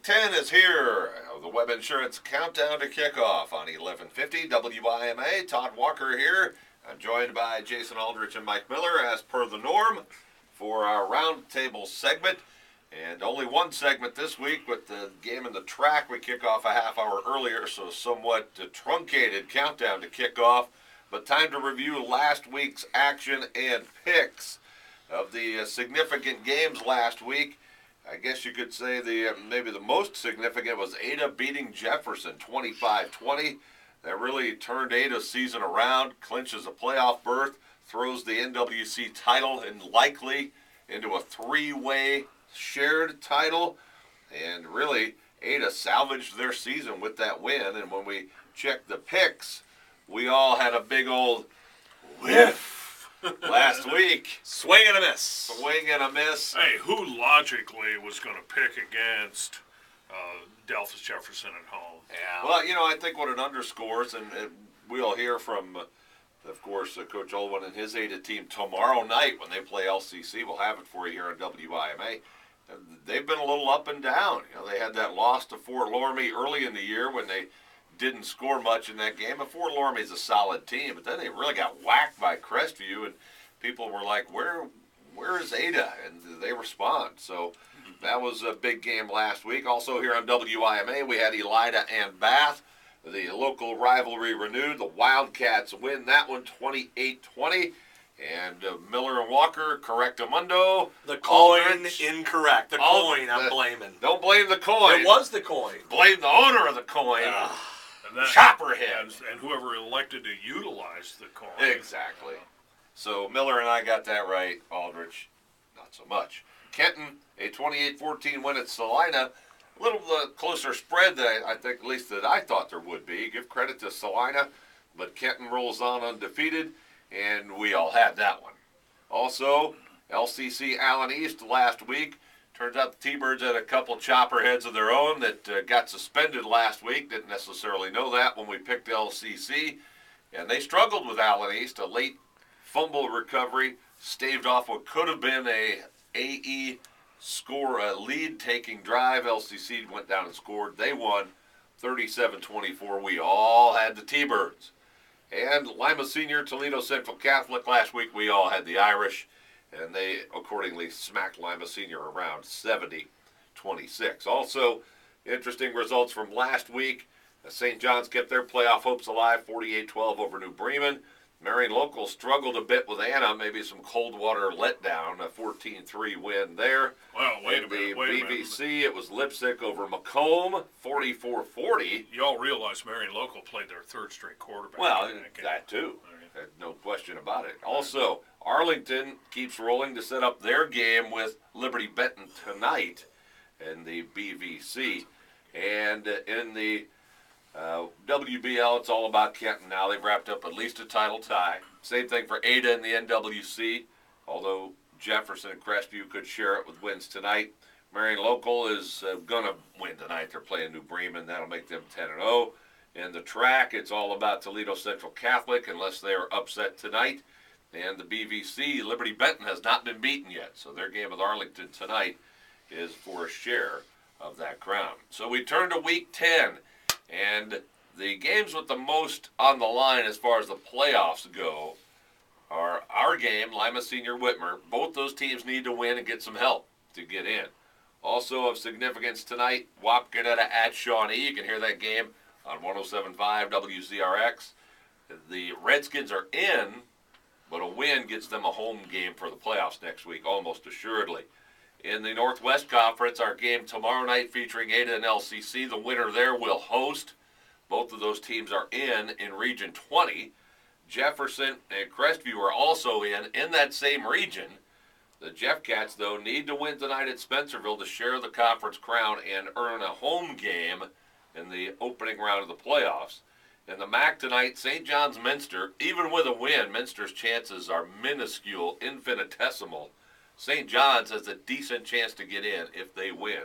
10 is here. The Web Insurance Countdown to Kickoff on 1150 WIMA. Todd Walker here. I'm joined by Jason Aldrich and Mike Miller, as per the norm, for our roundtable segment. And only one segment this week with the game in the track. We kick off a half hour earlier, so somewhat truncated countdown to kickoff. But time to review last week's action and picks of the significant games last week. I guess you could say maybe the most significant was Ada beating Jefferson 25-20. That really turned Ada's season around, clinches a playoff berth, throws the NWC title and likely into a three-way shared title. And really, Ada salvaged their season with that win. And when we checked the picks, we all had a big old whiff last week. Swing and a miss. Swing and a miss. Hey, who logically was going to pick against Delphus Jefferson at home? Yeah. Well, I think what it underscores, and we'll hear from, of course, Coach Olwin and his Ada team tomorrow night when they play LCC. We'll have it for you here on WIMA. They've been a little up and down. They had that loss to Fort Loramie early in the year when they didn't score much in that game. And Fort Loramie's a solid team, but then they really got whacked by Crestview, and people were like, where is Ada? And they respond. So that was a big game last week. Also here on WIMA, we had Elida and Bath. The local rivalry renewed. The Wildcats win that one 28-20. And Miller and Walker, correctamundo. The coin Aldrich, incorrect. The coin I'm blaming. Don't blame the coin. It was the coin. Blame the owner of the coin. And Chopperhead. And whoever elected to utilize the coin. Exactly. So Miller and I got that right. Aldrich, not so much. Kenton, a 28-14 win at Salina. A little closer spread than I think, at least that I thought there would be. Give credit to Salina, but Kenton rolls on undefeated, and we all had that one. Also, LCC Allen East last week. Turns out the T-Birds had a couple chopperheads of their own that got suspended last week. Didn't necessarily know that when we picked LCC. And they struggled with Allen East. A late fumble recovery staved off what could have been a AE score, a lead-taking drive. LCC went down and scored. They won 37-24. We all had the T-Birds. And Lima Senior, Toledo Central Catholic last week, we all had the Irish. And they accordingly smacked Lima Senior around 70-26. Also, interesting results from last week. St. John's kept their playoff hopes alive, 48-12 over New Bremen. Marion Local struggled a bit with Anna, maybe some cold water letdown, a 14-3 win there. Well, wait a minute. BVC, it was Lipsick over Macomb, 44-40. You all realize Marion Local played their third-string quarterback. Well, in that game. that too. No question about it. Also, Arlington keeps rolling to set up their game with Liberty Benton tonight in the BVC. And in the WBL, it's all about Kenton now. They've wrapped up at least a title tie. Same thing for Ada in the NWC, although Jefferson and Crestview could share it with wins tonight. Marion Local is going to win tonight. They're playing New Bremen. That'll make them 10-0. In the track, it's all about Toledo Central Catholic, unless they are upset tonight. And the BVC, Liberty Benton, has not been beaten yet. So their game with Arlington tonight is for a share of that crown. So we turn to Week 10. And the games with the most on the line as far as the playoffs go are our game, Lima Senior Whitmer. Both those teams need to win and get some help to get in. Also of significance tonight, Wapakoneta at Shawnee. You can hear that game on 107.5 WZRX. The Redskins are in, but a win gets them a home game for the playoffs next week, almost assuredly. In the Northwest Conference, our game tomorrow night featuring Ada and LCC. The winner there will host. Both of those teams are in Region 20. Jefferson and Crestview are also in that same region. The Jeff Cats, though, need to win tonight at Spencerville to share the conference crown and earn a home game in the opening round of the playoffs. In the MAC tonight, St. John's Minster. Even with a win, Minster's chances are minuscule, infinitesimal. St. John's has a decent chance to get in if they win,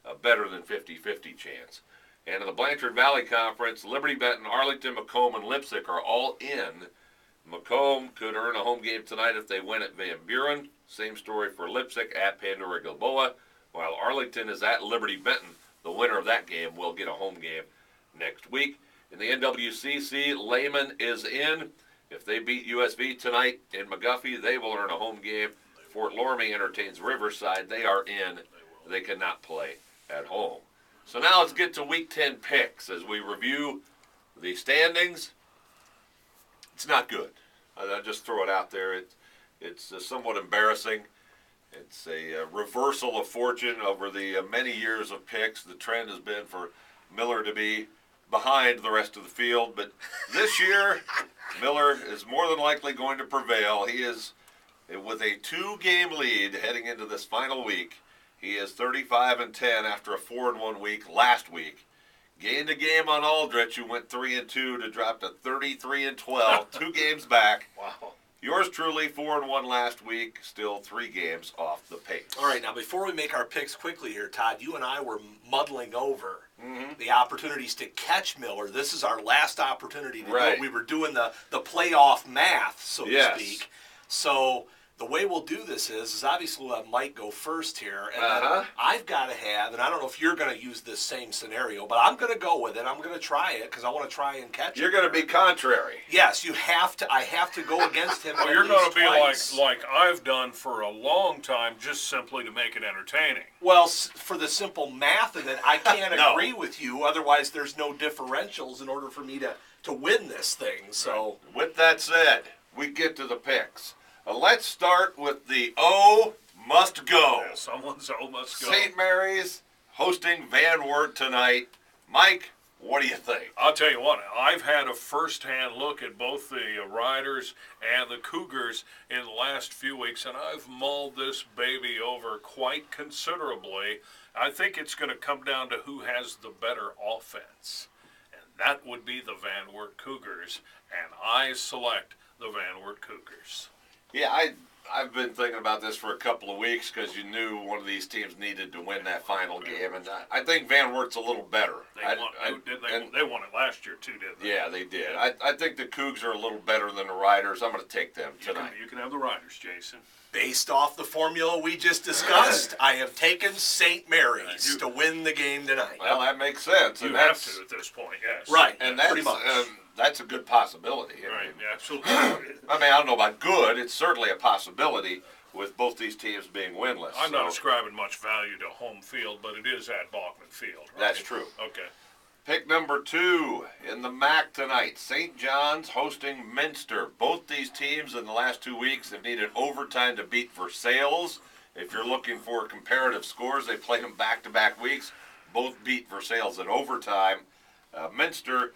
a better than 50-50 chance. And in the Blanchard Valley Conference, Liberty Benton, Arlington, Macomb, and Lipsick are all in. Macomb could earn a home game tonight if they win at Van Buren. Same story for Lipsick at Pandora Gilboa. While Arlington is at Liberty Benton, the winner of that game will get a home game next week. In the NWCC, Lehman is in. If they beat USV tonight in McGuffey, they will earn a home game. Fort Loramie entertains Riverside. They are in. They cannot play at home. So now let's get to Week 10 picks as we review the standings. It's not good. I'll just throw it out there. It's somewhat embarrassing. It's a reversal of fortune over the many years of picks. The trend has been for Miller to be behind the rest of the field, but this year Miller is more than likely going to prevail. He is with a 2-game lead heading into this final week. He is 35-10 after a 4-1 week last week. Gained a game on Aldrich, who went 3-2 to drop to 33-12, 2 games back. Wow. Yours truly, 4-1 last week, still 3 games off the pace. All right, now before we make our picks quickly here, Todd, you and I were muddling over the opportunities to catch Miller. This is our last opportunity to do it. We were doing the playoff math, so to speak. So the way we'll do this is obviously we'll have Mike go first here, and then I've got to have, and I don't know if you're going to use this same scenario, but I'm going to go with it. I'm going to try it because I want to try and catch it. You're going to be contrary. Yes, you have to. I have to go against him. Well, you're going to be like I've done for a long time, just simply to make it entertaining. Well, for the simple math of it, I can't agree with you. Otherwise, there's no differentials in order for me to win this thing. So, with that said, we get to the picks. Let's start with the O must go. Yeah, someone's O must go. St. Mary's hosting Van Wert tonight. Mike, what do you think? I'll tell you what, I've had a first-hand look at both the Riders and the Cougars in the last few weeks, and I've mulled this baby over quite considerably. I think it's going to come down to who has the better offense, and that would be the Van Wert Cougars, and I select the Van Wert Cougars. Yeah, I've been thinking about this for a couple of weeks because you knew one of these teams needed to win that final game, and I think Van Wert's a little better. They won it last year too, didn't they? Yeah, they did. I think the Cougs are a little better than the Riders. I'm going to take them tonight. You can have the Riders, Jason. Based off the formula we just discussed, I have taken St. Mary's to win the game tonight. Well, that makes sense. You have to at this point, yes. Right, and that's, pretty much. That's a good possibility. Right, yeah, absolutely. I mean, I don't know about good. It's certainly a possibility with both these teams being winless. I'm not ascribing much value to home field, but it is at Bachman Field, right? That's true. Okay. Pick number 2 in the MAC tonight. St. John's hosting Minster. Both these teams in the last 2 weeks have needed overtime to beat Versailles. If you're looking for comparative scores, they played them back-to-back weeks. Both beat Versailles in overtime. Minster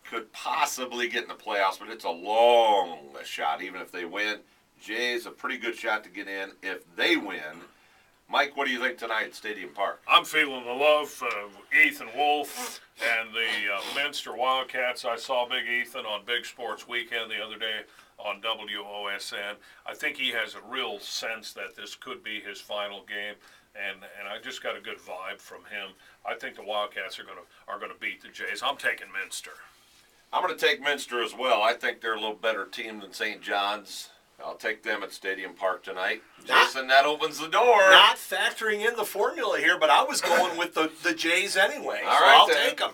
could possibly get in the playoffs, but it's a long shot, even if they win. Jay's a pretty good shot to get in if they win. Mike, what do you think tonight at Stadium Park? I'm feeling the love of Ethan Wolf and the Minster Wildcats. I saw Big Ethan on Big Sports Weekend the other day on WOSN. I think he has a real sense that this could be his final game, and I just got a good vibe from him. I think the Wildcats are going to beat the Jays. I'm taking Minster. I'm going to take Minster as well. I think they're a little better team than St. John's. I'll take them at Stadium Park tonight. Jason, that opens the door. Not factoring in the formula here, but I was going with the Jays anyway. All right, I'll then. take them.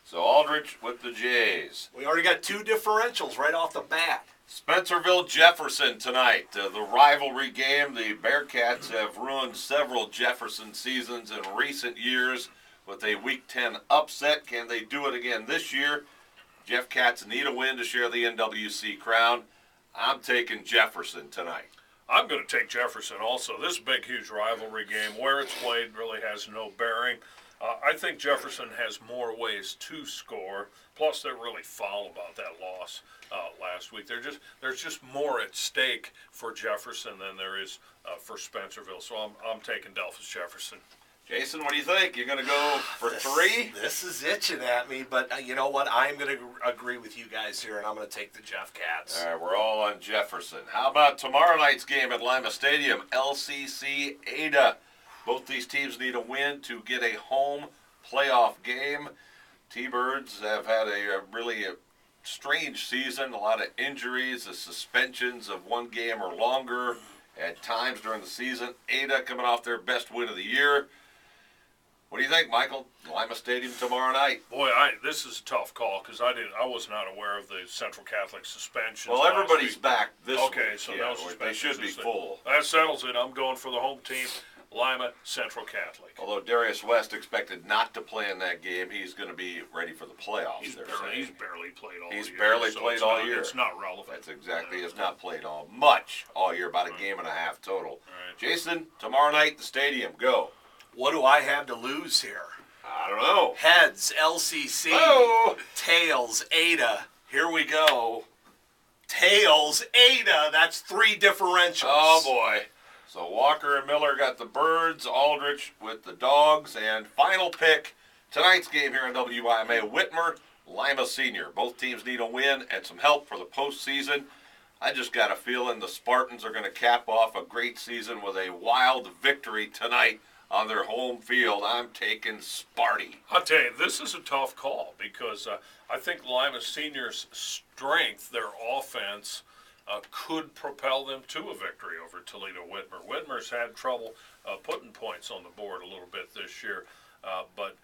So Aldrich with the Jays. We already got 2 differentials right off the bat. Spencerville-Jefferson tonight. The rivalry game. The Bearcats have ruined several Jefferson seasons in recent years with a Week 10 upset. Can they do it again this year? Jeff Cats need a win to share the NWC crown. I'm taking Jefferson tonight. I'm going to take Jefferson also. This big, huge rivalry game, where it's played really has no bearing. I think Jefferson has more ways to score. Plus, they're really foul about that loss last week. There's just more at stake for Jefferson than there is for Spencerville. So I'm taking Delphus Jefferson. Jason, what do you think? You're going to go for 3? This is itching at me, but you know what? I'm going to agree with you guys here, and I'm going to take the Jeff Cats. All right, we're all on Jefferson. How about tomorrow night's game at Lima Stadium? LCC Ada. Both these teams need a win to get a home playoff game. T-Birds have had a really strange season, a lot of injuries, the suspensions of 1 game or longer at times during the season. Ada coming off their best win of the year. What do do you think, Michael? Lima Stadium tomorrow night. Boy, this is a tough call because I was not aware of the Central Catholic suspension. Well, everybody's back this week. Okay, so no suspensions. They should be full. That settles it. I'm going for the home team, Lima Central Catholic. Although Darius West expected not to play in that game, he's going to be ready for the playoffs. He's barely played all year. He's barely played all year. It's not relevant. That's exactly. He's not played much all year, about a game and a half total. Right. Jason, tomorrow night, the stadium. Go. What do I have to lose here? I don't know. Heads, LCC. Oh. Tails, Ada. Here we go. Tails, Ada. That's 3 differentials. Oh, boy. So Walker and Miller got the birds, Aldrich with the dogs, and final pick, tonight's game here on WIMA, Whitmer, Lima Senior. Both teams need a win and some help for the postseason. I just got a feeling the Spartans are going to cap off a great season with a wild victory tonight on their home field. I'm taking Sparty. I'll tell you, this is a tough call because I think Lima Senior's strength, their offense, could propel them to a victory over Toledo Whitmer. Whitmer's had trouble putting points on the board a little bit this year, but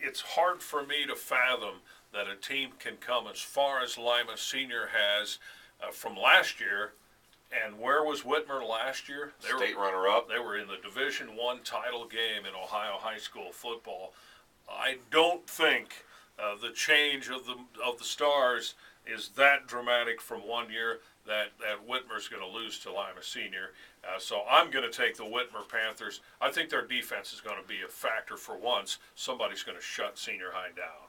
it's hard for me to fathom that a team can come as far as Lima Senior has from last year. And where was Whitmer last year? State runner-up. They were in the Division I title game in Ohio high school football. I don't think the change of the stars is that dramatic from one year that Whitmer's going to lose to Lima Senior. So I'm going to take the Whitmer Panthers. I think their defense is going to be a factor for once. Somebody's going to shut Senior High down.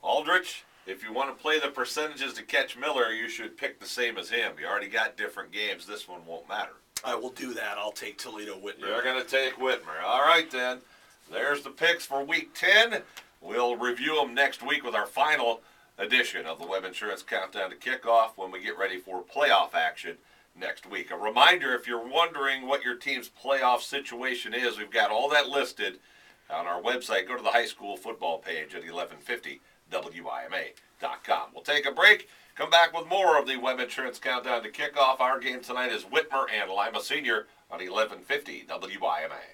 Aldrich, if you want to play the percentages to catch Miller, you should pick the same as him. You already got different games. This one won't matter. I will do that. I'll take Toledo Whitmer. You're going to take Whitmer. All right, then. There's the picks for Week 10. We'll review them next week with our final edition of the Web Insurance Countdown to Kickoff when we get ready for playoff action next week. A reminder, if you're wondering what your team's playoff situation is, we've got all that listed on our website. Go to the high school football page at 1150WIMA.com. We'll take a break, come back with more of the Web Insurance Countdown to Kickoff. Our game tonight is Whitmer and Lima Senior on 1150 WIMA.